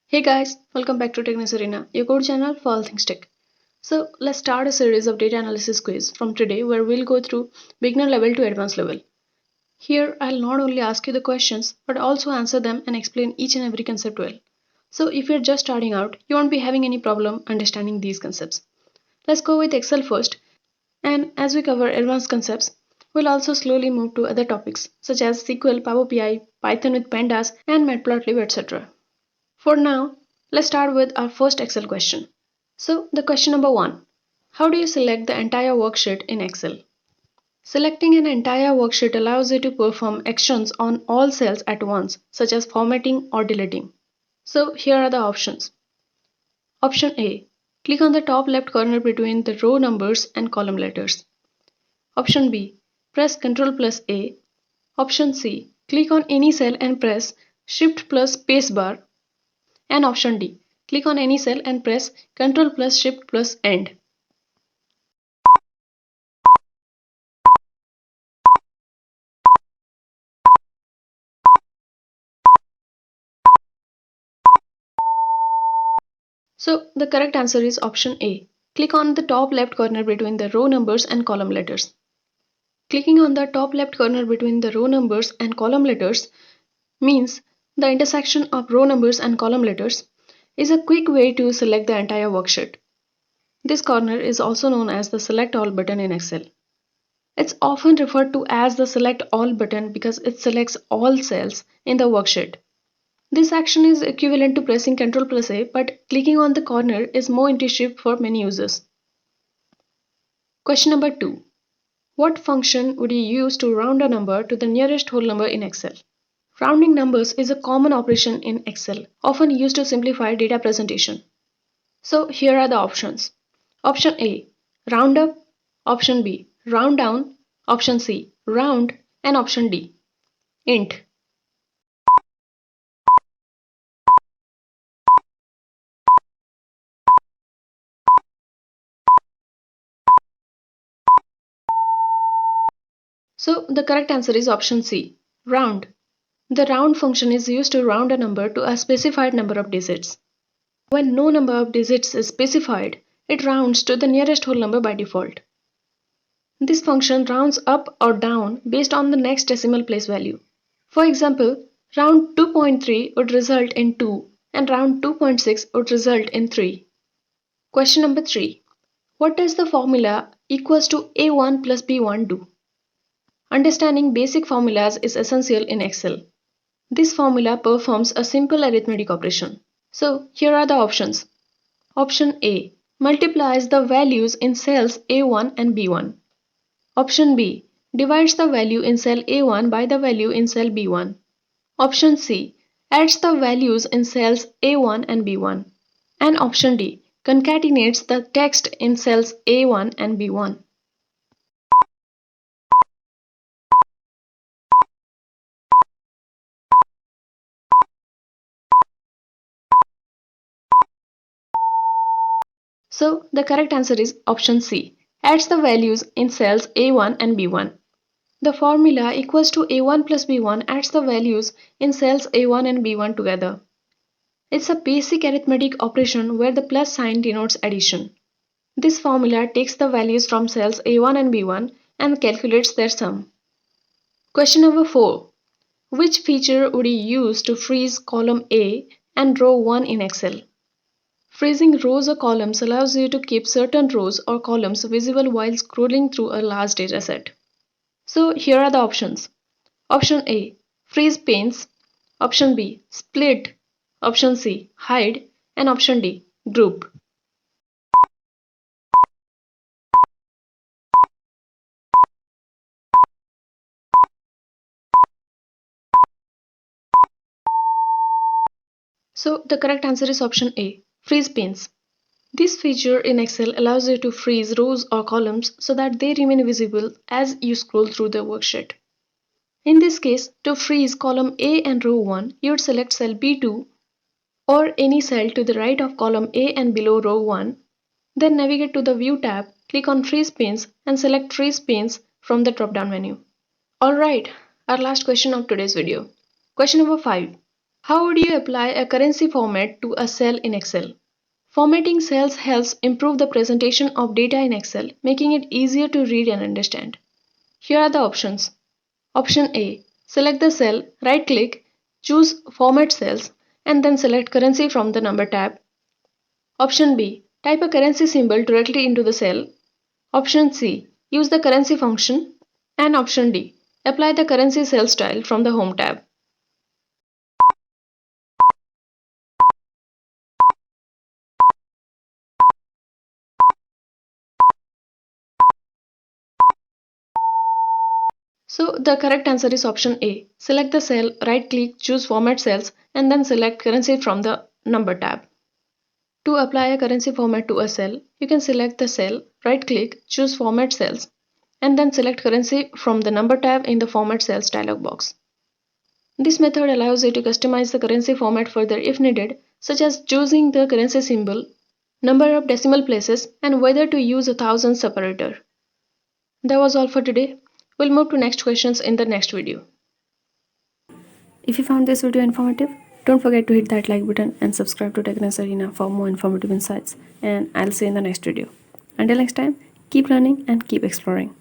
Hey guys, welcome back to Technics Arena, your core channel for all things tech. So let's start a series of data analysis quiz from today where we'll go through beginner level to advanced level. Here I'll not only ask you the questions but also answer them and explain each and every concept well. So if you're just starting out, you won't be having any problem understanding these concepts. Let's go with Excel first, and as we cover advanced concepts, we'll also slowly move to other topics such as SQL, Power BI, Python with Pandas, and Matplotlib, etc. For now, let's start with our first Excel question. So, the question number 1. How do you select the entire worksheet in Excel? Selecting an entire worksheet allows you to perform actions on all cells at once, such as formatting or deleting. So, here are the options. Option A. Click on the top left corner between the row numbers and column letters. Option B. Press Ctrl plus A. Option C. Click on any cell and press Shift plus spacebar. And option D. Click on any cell and press Ctrl plus Shift plus End. So the correct answer is option A. Click on the top left corner between the row numbers and column letters. Clicking on the top left corner between the row numbers and column letters means the intersection of row numbers and column letters is a quick way to select the entire worksheet. This corner is also known as the Select All button in Excel. It's often referred to as the Select All button because it selects all cells in the worksheet. This action is equivalent to pressing Ctrl plus A, but clicking on the corner is more intuitive for many users. Question number 2. What function would you use to round a number to the nearest whole number in Excel? Rounding numbers is a common operation in Excel, often used to simplify data presentation. So here are the options. Option A. Round up. Option B. Round down. Option C. Round. And option D. Int. So the correct answer is option C. Round. The round function is used to round a number to a specified number of digits. When no number of digits is specified, it rounds to the nearest whole number by default. This function rounds up or down based on the next decimal place value. For example, round 2.3 would result in 2 and round 2.6 would result in 3. Question number 3. What does the formula equals to A1 plus B1 do? Understanding basic formulas is essential in Excel. This formula performs a simple arithmetic operation. So here are the options. Option A multiplies the values in cells A1 and B1. Option B divides the value in cell A1 by the value in cell B1. Option C adds the values in cells A1 and B1. And option D concatenates the text in cells A1 and B1. So the correct answer is option C, adds the values in cells A1 and B1. The formula equals to A1 plus B1 adds the values in cells A1 and B1 together. It's a basic arithmetic operation where the plus sign denotes addition. This formula takes the values from cells A1 and B1 and calculates their sum. Question number 4. Which feature would you use to freeze column A and row 1 in Excel? Freezing rows or columns allows you to keep certain rows or columns visible while scrolling through a large dataset. So here are the options. Option A. Freeze panes. Option B. Split. Option C. Hide. And option D. Group. So the correct answer is option A. Freeze panes. This feature in Excel allows you to freeze rows or columns so that they remain visible as you scroll through the worksheet. In this case, to freeze column A and row 1, you would select cell B2 or any cell to the right of column A and below row 1. Then navigate to the View tab, click on Freeze Panes and select Freeze Panes from the drop-down menu. Alright, our last question of today's video. Question number 5. How would you apply a currency format to a cell in Excel? Formatting cells helps improve the presentation of data in Excel, making it easier to read and understand. Here are the options. Option A. Select the cell, right-click, choose Format Cells, and then select Currency from the Number tab. Option B. Type a currency symbol directly into the cell. Option C. Use the currency function. And option D. Apply the currency cell style from the Home tab. So the correct answer is option A. Select the cell, right-click, choose Format Cells, and then select Currency from the Number tab. To apply a currency format to a cell, you can select the cell, right-click, choose Format Cells, and then select Currency from the Number tab in the Format Cells dialog box. This method allows you to customize the currency format further if needed, such as choosing the currency symbol, number of decimal places, and whether to use a thousands separator. That was all for today. We'll move to next questions in the next video. If you found this video informative, don't forget to hit that like button and subscribe to Techness Arena for more informative insights. And I'll see you in the next video. Until next time, keep learning and keep exploring.